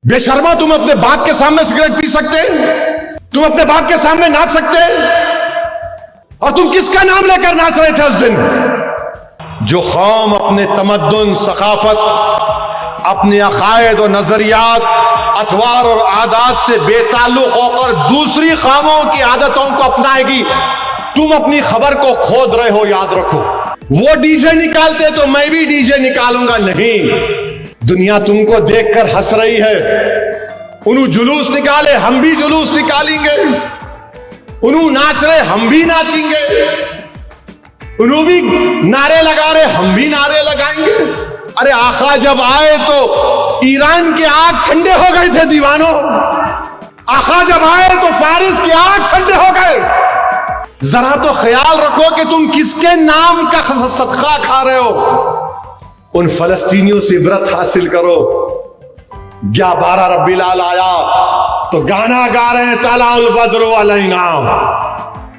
बेशर्मा, तुम अपने बाप के सामने सिगरेट पी सकते? तुम अपने बाप के सामने नाच सकते? और तुम किसका नाम लेकर नाच रहे थे उस दिन? जो कौम अपने तमद्दुन, सकाफत, अपने अकायद और नजरियात, अतवार और आदात से बेताल्लुक होकर दूसरी कौमों की आदतों को अपनाएगी, तुम अपनी खबर को खोद रहे हो। याद रखो, वो डीजे निकालते तो मैं भी डीजे निकालूंगा। नहीं, दुनिया तुमको देखकर हंस रही है। उन्हों जुलूस निकाले, हम भी जुलूस निकालेंगे। उन्हों नाच रहे, हम भी नाचेंगे। उन्हों भी नारे लगा रहे, हम भी नारे लगाएंगे। अरे आका जब आए तो ईरान के आग ठंडे हो गए थे दीवानों। आका जब आए तो फारिस के आग ठंडे हो गए। जरा तो ख्याल रखो कि तुम किसके नाम का सदका खा रहे हो। उन फलस्तीनियों से इबरत हासिल करो। 12 रब्बील आल आया तो गाना गा रहे हैं, तलाउल बद्रु अलैना।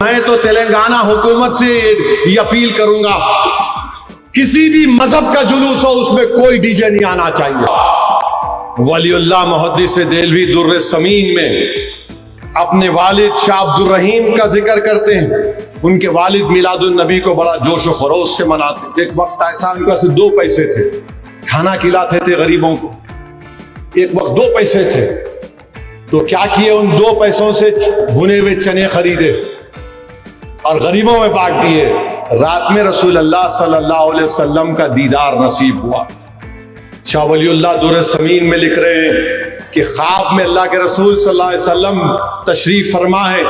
मैं तो तेलंगाना हुकूमत से ये अपील करूंगा, किसी भी मजहब का जुलूस हो उसमें कोई डीजे नहीं आना चाहिए। वलीउल्लाह मुहद्दिस देलवी दुर्र समीन में अपने वालिद शाह अब्दुल रहीम का जिक्र करते हैं। उनके वालिद मिलादुन नबी को बड़ा जोश व खरोश से मनाते। एक वक्त ऐसा उनके पास 2 पैसे थे, खाना खिलाते थे गरीबों को। एक वक्त 2 पैसे थे तो क्या किए, उन 2 पैसों से भुने हुए चने खरीदे और गरीबों में बांट दिए। रात में रसूल अल्लाह सल्लल्लाहु अलैहि वसल्लम का दीदार नसीब हुआ। शाह वलीउल्लाह दुर्र समीन में लिख रहे हैं कि ख्वाब में अल्लाह के रसूल सल्लल्लाहु अलैहि वसल्लम तशरीफ फरमा है।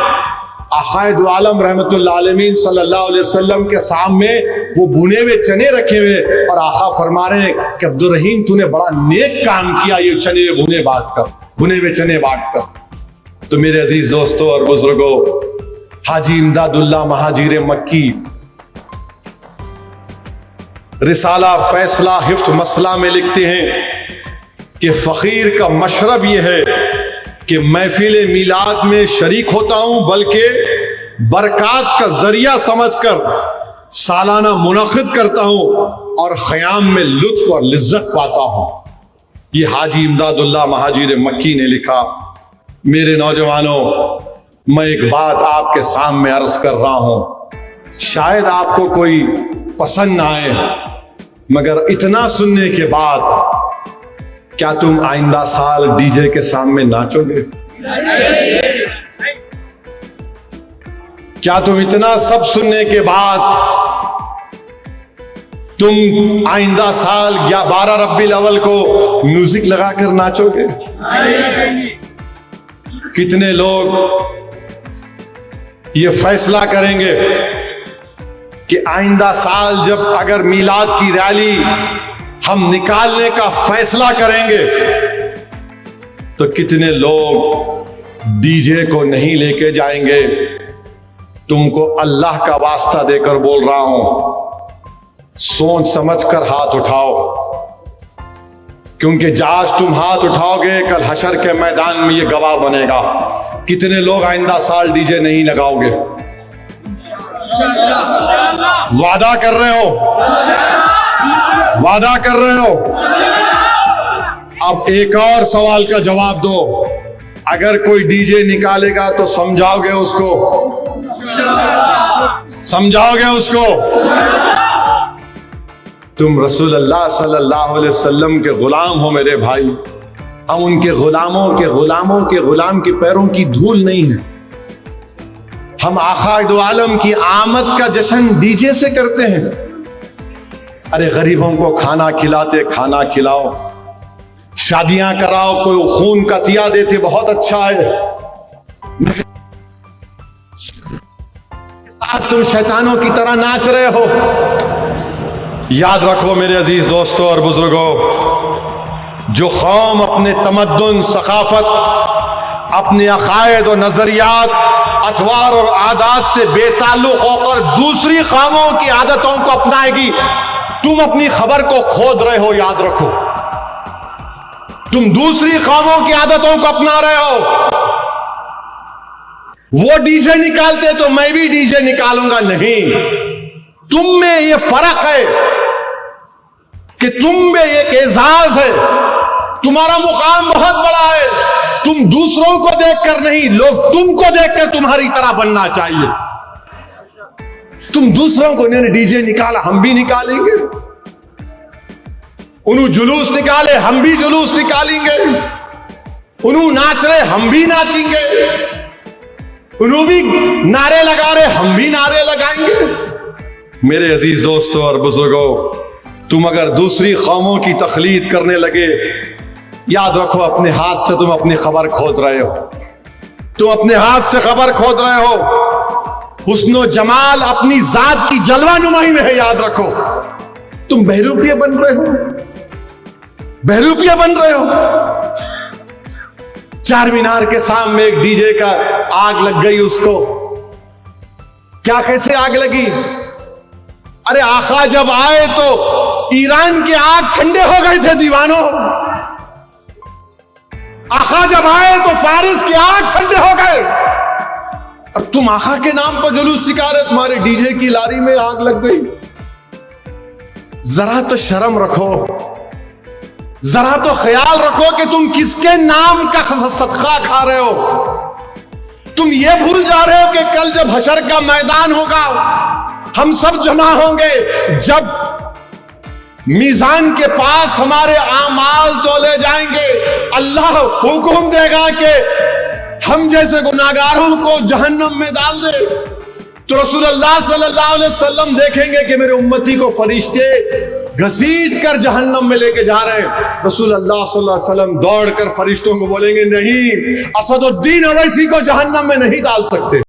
आकाए दो आलम रहमतुल्लाह अलमीन सल्लल्लाहु अलैहि वसल्लम के सामने वो भुने हुए चने रखे हुए और आका फरमा रहे हैं कि अब्दुल रहीम तूने बड़ा नेक काम किया, ये चने भुने हुए चने बांट कर। तो मेरे अजीज दोस्तों और बुजुर्गों, हाजी इमदादुल्लाह महाजिर मक्की रिसाला फैसला हिफ्त मसला में लिखते हैं कि फकीर का मशरब यह है कि महफिल मिलाद में शरीक होता हूं, बल्कि बरक़ात का जरिया समझकर सालाना मुनक़िद करता हूं और ख़याम में लुत्फ और लिज्जत पाता हूं। ये हाजी इमदादुल्लाह महाजिर मक्की ने लिखा। मेरे नौजवानों, मैं एक बात आपके सामने अर्ज कर रहा हूं, शायद आपको कोई पसंद ना आए, मगर इतना सुनने के बाद क्या तुम आइंदा साल डीजे के सामने नाचोगे? क्या तुम इतना सब सुनने के बाद तुम आइंदा साल या 12 रब्बील अव्वल को म्यूजिक लगाकर नाचोगे? कितने लोग ये फैसला करेंगे कि आइंदा साल जब अगर मिलाद की रैली हम निकालने का फैसला करेंगे तो कितने लोग डीजे को नहीं लेके जाएंगे? तुमको अल्लाह का वास्ता देकर बोल रहा हूं, सोच समझकर हाथ उठाओ, क्योंकि आज तुम हाथ उठाओगे कल हशर के मैदान में ये गवाह बनेगा। कितने लोग आइंदा साल डीजे नहीं लगाओगे? वादा कर रहे हो? वादा कर रहे हो? अब एक और सवाल का जवाब दो। अगर कोई डीजे निकालेगा तो समझाओगे उसको? समझाओगे उसको? तुम रसूल अल्लाह सल्लल्लाहु अलैहि वसल्लम के गुलाम हो मेरे भाई। हम उनके गुलामों के गुलाम के पैरों की धूल नहीं है। हम आका दो आलम की आमद का जश्न डीजे से करते हैं। अरे गरीबों को खाना खिलाते, खाना खिलाओ, शादियां कराओ, कोई खून का तिया देते, बहुत अच्छा है। तुम शैतानों की तरह नाच रहे हो। याद रखो मेरे अजीज दोस्तों और बुजुर्गों, जो कौम अपने तमद्दुन, सकाफत, अपने अकायद और नजरियात, अतवार और आदात से बेताल्लुक होकर दूसरी कौमों की आदतों को अपनाएगी, तुम अपनी खबर को खोद रहे हो। याद रखो, तुम दूसरी कौमों की आदतों को अपना रहे हो। वो डीजे निकालते तो मैं भी डीजे निकालूंगा। नहीं, तुम में ये फर्क है कि तुम में एक एजाज है, तुम्हारा मुकाम बहुत बड़ा है। तुम दूसरों को देखकर नहीं, लोग तुमको देखकर तुम्हारी तरह बनना चाहिए। तुम दूसरों को, इन्होंने डीजे निकाला हम भी निकालेंगे, उन्होंने जुलूस निकाले हम भी जुलूस निकालेंगे, उन्होंने नाच रहे हम भी नाचेंगे, उन्होंने भी नारे लगा रहे हम भी नारे लगाएंगे। मेरे अजीज दोस्तों और बुजुर्गों, तुम अगर दूसरी कौमों की तकलीद करने लगे, याद रखो अपने हाथ से तुम अपनी खबर खोद रहे हो। तुम अपने हाथ से खबर खोद रहे हो। हुस्नो जमाल अपनी जात की जलवा नुमाई में है, याद रखो। तुम बहरूपिया बन रहे हो, बहरूपिया बन रहे हो। चार मीनार के सामने एक डीजे का आग लग गई उसको। क्या, कैसे आग लगी? अरे आका जब आए तो ईरान के आग ठंडे हो गए थे दीवानों। आका जब आए तो फारिस के आग ठंडे हो गए। और तुम आका के नाम पर जुलूस निकाल रहे, तुम्हारे डीजे की लारी में आग लग गई। जरा तो शर्म रखो, जरा तो ख्याल रखो कि तुम किसके नाम का सदका खा रहे हो। तुम ये भूल जा रहे हो कि कल जब हशर का मैदान होगा, हम सब जमा होंगे, जब मीजान के पास हमारे आमाल तोले जाएंगे, अल्लाह हुक्म देगा कि हम जैसे गुनाहगारों को जहन्नम में डाल दे, तो रसूलुल्लाह सल्लल्लाहु अलैहि वसल्लम देखेंगे कि मेरे उम्मती को फरिश्ते घसीट कर जहन्नम में लेके जा रहे हैं। रसूलुल्लाह सल्लल्लाहु अलैहि वसल्लम दौड़ कर फरिश्तों को बोलेंगे, नहीं, असदुद्दीन अवैसी को जहन्नम में नहीं डाल सकते।